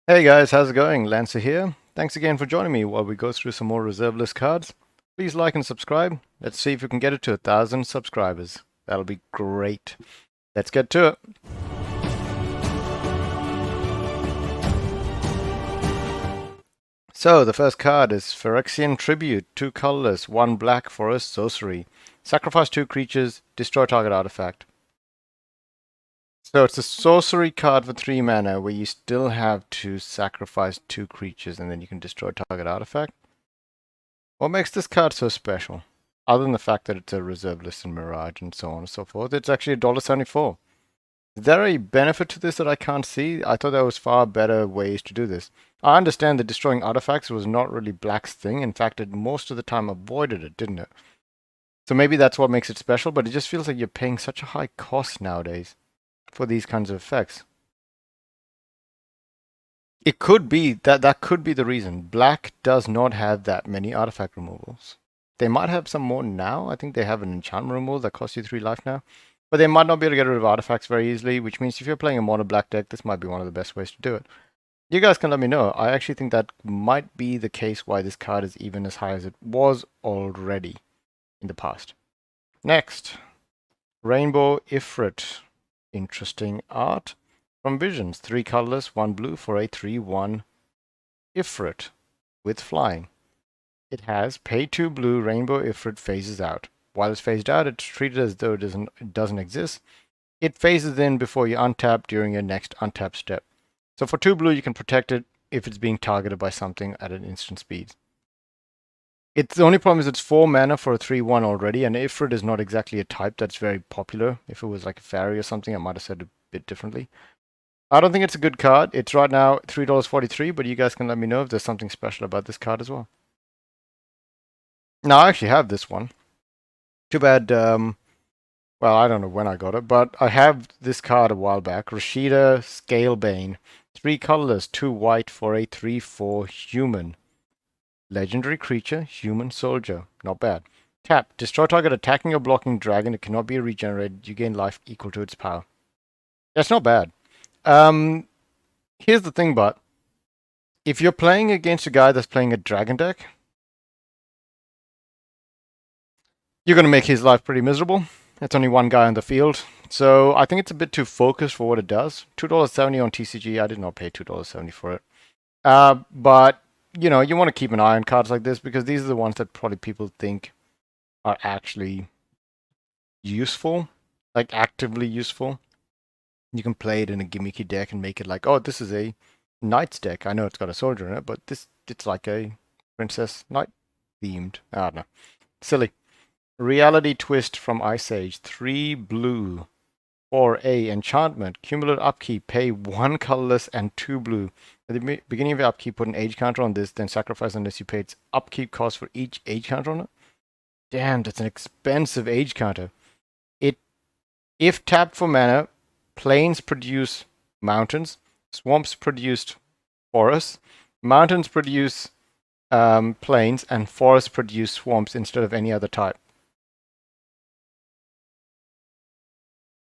Hey guys, how's it going? Lancer here. Thanks again for joining me while we go through some more reserve list cards. Please like and subscribe. Let's see if we can get it to 1,000 subscribers. That'll be great. Let's get to it. So, the first card is Ferexian Tribute, 2 colorless, 1 black for a sorcery. Sacrifice 2 creatures, destroy target artifact. So it's a sorcery card for 3 mana where you still have to sacrifice 2 creatures and then you can destroy target artifact. What makes this card so special? Other than the fact that it's a reserve list and Mirage and so on and so forth, it's actually $1.74. Is there a benefit to this that I can't see? I thought there was far better ways to do this. I understand that destroying artifacts was not really Black's thing. In fact, it most of the time avoided it, didn't it? So maybe that's what makes it special, but it just feels like you're paying such a high cost nowadays for these kinds of effects. It could be that could be the reason. Black does not have that many artifact removals. They might have some more now. I think they have an enchantment removal that costs you 3 life now. But they might not be able to get rid of artifacts very easily, which means if you're playing a mono black deck, this might be one of the best ways to do it. You guys can let me know. I actually think that might be the case why this card is even as high as it was already in the past. Next, Rainbow Ifrit. Interesting art. From Visions, 3 colorless, 1 blue for a 3/1 Ifrit with flying. It has pay 2 blue, Rainbow Ifrit phases out. While it's phased out, it's treated as though it doesn't exist. It phases in before you untap during your next untap step. So for 2 blue, you can protect it if it's being targeted by something at an instant speed. The only problem is it's 4 mana for a 3/1 already, and Ifrit is not exactly a type that's very popular. If it was like a fairy or something, I might have said it a bit differently. I don't think it's a good card. It's right now $3.43, but you guys can let me know if there's something special about this card as well. Now, I actually have this one. Too bad, well, I don't know when I got it, but I have this card a while back. Rasheeda Scalebane. 3 colorless, 2 white for a 3/4 human. Legendary creature, human soldier. Not bad. Tap. Destroy target attacking or blocking dragon. It cannot be regenerated. You gain life equal to its power. That's not bad. Um, Here's the thing, but if you're playing against a guy that's playing a dragon deck, you're going to make his life pretty miserable. It's only one guy on the field. So I think it's a bit too focused for what it does. $2.70 on TCG. I did not pay $2.70 for it. But, you know, you want to keep an eye on cards like this because these are the ones that probably people think are actually useful, like actively useful. You can play it in a gimmicky deck and make it like, oh, this is a knight's deck. I know it's got a soldier in it, but it's like a princess knight themed. I don't know. Silly. Reality Twist from Ice Age. 3 blue for a enchantment. Cumulative upkeep. Pay 1 colorless and 2 blue. At the beginning of your upkeep, put an age counter on this, then sacrifice unless you pay its upkeep cost for each age counter on it. Damn, that's an expensive age counter. It, if tapped for mana, plains produce mountains, swamps produce forests, mountains produce plains, and forests produce swamps instead of any other type.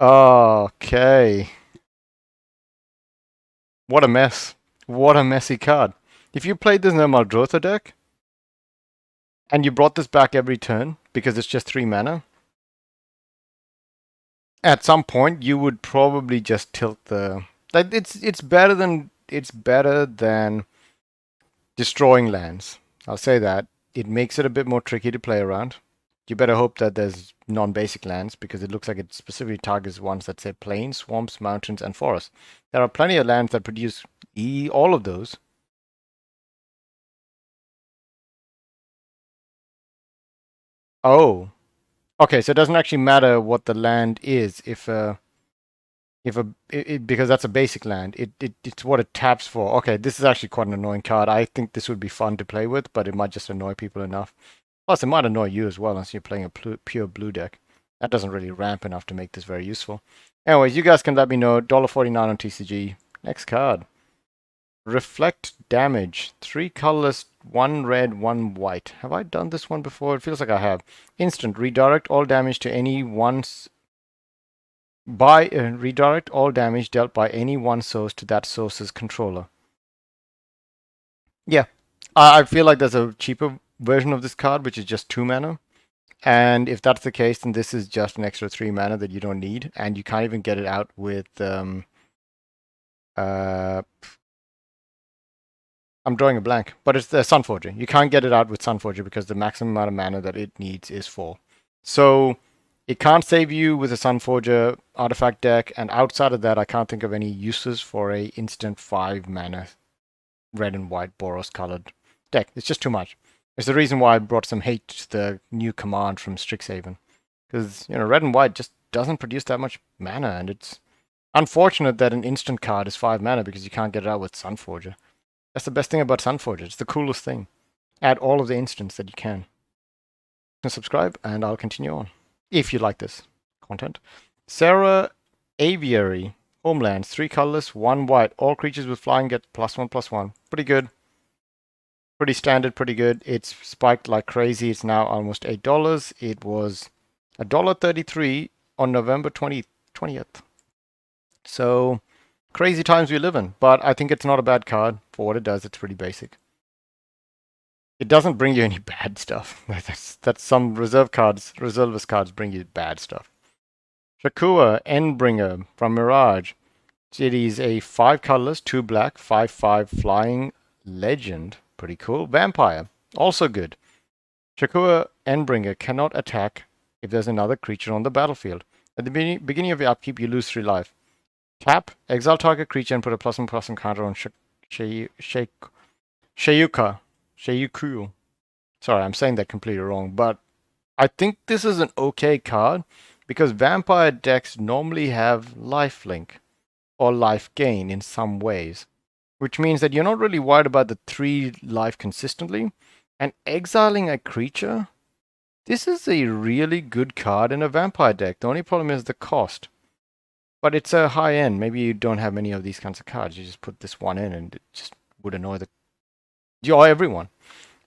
Okay. What a mess. What a messy card. If you played this in a Maldrotha deck, and you brought this back every turn, because it's just 3 mana, at some point you would probably just tilt the... Like, it's better than destroying lands. I'll say that. It makes it a bit more tricky to play around. You better hope that there's non-basic lands because it looks like it specifically targets ones that say plains, swamps, mountains, and forests. There are plenty of lands that produce all of those. Oh, okay. So it doesn't actually matter what the land is because that's a basic land. It's what it taps for. Okay, this is actually quite an annoying card. I think this would be fun to play with, but it might just annoy people enough. Plus, it might annoy you as well unless you're playing a pure blue deck. That doesn't really ramp enough to make this very useful. Anyways, you guys can let me know. $1.49 on TCG. Next card. Reflect damage. 3 colorless, 1 red, 1 white. Have I done this one before? It feels like I have. Instant. Redirect all damage to any redirect all damage dealt by any one source to that source's controller. Yeah. I feel like there's a cheaper version of this card, which is just 2 mana. And if that's the case, then this is just an extra 3 mana that you don't need. And you can't even get it out with uh I'm drawing a blank, but it's the Sunforger. You can't get it out with Sunforger because the maximum amount of mana that it needs is 4. So it can't save you with a Sunforger artifact deck, and outside of that, I can't think of any uses for a instant 5 mana red and white Boros colored deck. It's just too much. It's the reason why I brought some hate to the new command from Strixhaven. Because, red and white just doesn't produce that much mana, and it's unfortunate that an instant card is 5 mana because you can't get it out with Sunforger. That's the best thing about Sunforger. It's the coolest thing. Add all of the instants that you can. Subscribe, and I'll continue on. If you like this content. Sarah Aviary. Homelands. 3 colorless, 1 white. All creatures with flying get +1/+1. Pretty good. Pretty standard, pretty good. It's spiked like crazy. It's now almost $8. It was $1.33 on November 20th. So, crazy times we live in. But I think it's not a bad card. For what it does, it's pretty basic. It doesn't bring you any bad stuff. That's some reservist cards bring you bad stuff. Shakua, Endbringer from Mirage. It is a 5 colorless, 2 black, 5/5 flying legend. Pretty cool. Vampire, also good. Shakua Endbringer cannot attack if there's another creature on the battlefield. At the beginning of your upkeep, you lose 3 life. Tap, exile target creature and put a +1/+1 counter on Shayuku. Sorry, I'm saying that completely wrong, but I think this is an okay card because vampire decks normally have lifelink or life gain in some ways, which means that you're not really worried about the 3 life consistently. And exiling a creature, this is a really good card in a vampire deck. The only problem is the cost. But it's a high end. Maybe you don't have many of these kinds of cards. You just put this one in and it just would annoy everyone.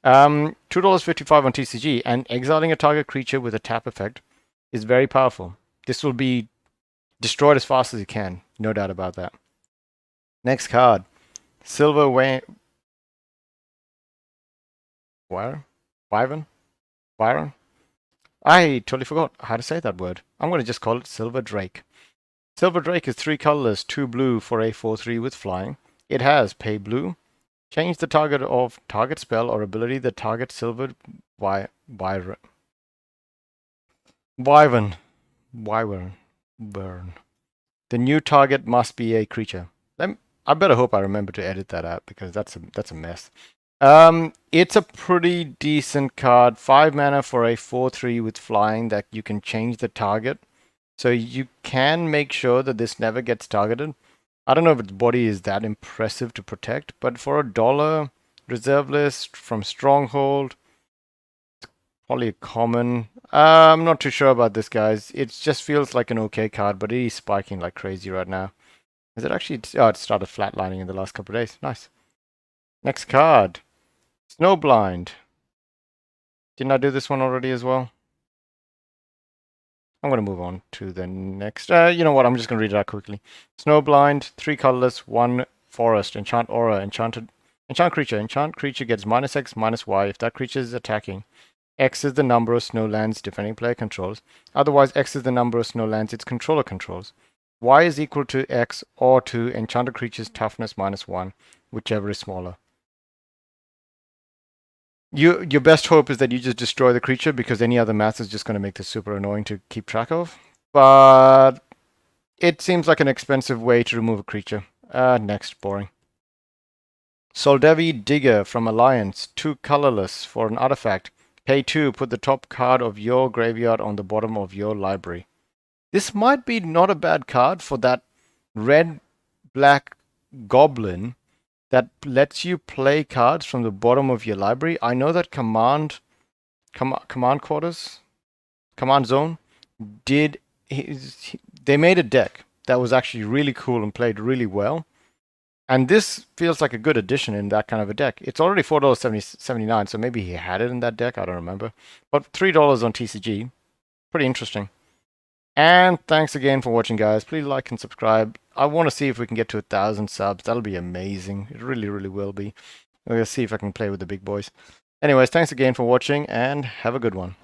$2.55 on TCG, and exiling a target creature with a tap effect is very powerful. This will be destroyed as fast as you can. No doubt about that. Next card. Silver Wyvern? I totally forgot how to say that word. I'm going to just call it Silver Drake. Silver Drake is 3 colorless, 2 blue for a 4/3 with flying. It has pay blue. Change the target of target spell or ability that targets Silver Wyvern. Burn. The new target must be a creature. I better hope I remember to edit that out because that's a mess. It's a pretty decent card. 5 mana for a 4/3 with flying that you can change the target. So you can make sure that this never gets targeted. I don't know if its body is that impressive to protect, but for $1 reserve list from Stronghold, probably a common. I'm not too sure about this, guys. It just feels like an okay card, but it is spiking like crazy right now. Is it actually? Oh, it started flatlining in the last couple of days. Nice. Next card. Snowblind. Didn't I do this one already as well? I'm going to move on to the next. You know what? I'm just going to read it out quickly. Snowblind, 3 colorless, 1 forest, enchant aura, enchant creature. Enchant creature gets -X/-Y if that creature is attacking. X is the number of snowlands defending player controls. Otherwise, X is the number of snowlands its controller controls. Y is equal to X or to enchanted creature's toughness -1, whichever is smaller. Your best hope is that you just destroy the creature because any other math is just going to make this super annoying to keep track of. But it seems like an expensive way to remove a creature. Next, boring. Soldevi Digger from Alliance, 2 colorless for an artifact. Pay 2, put the top card of your graveyard on the bottom of your library. This might be not a bad card for that red-black goblin that lets you play cards from the bottom of your library. I know that Command Zone they made a deck that was actually really cool and played really well. And this feels like a good addition in that kind of a deck. It's already $4.79, so maybe he had it in that deck. I don't remember. But $3 on TCG. Pretty interesting. And thanks again for watching, guys. Please like and subscribe. I want to see if we can get to 1,000 subs. That'll be amazing. It really, really will be. I'm gonna see if I can play with the big boys. Anyways, thanks again for watching and have a good one.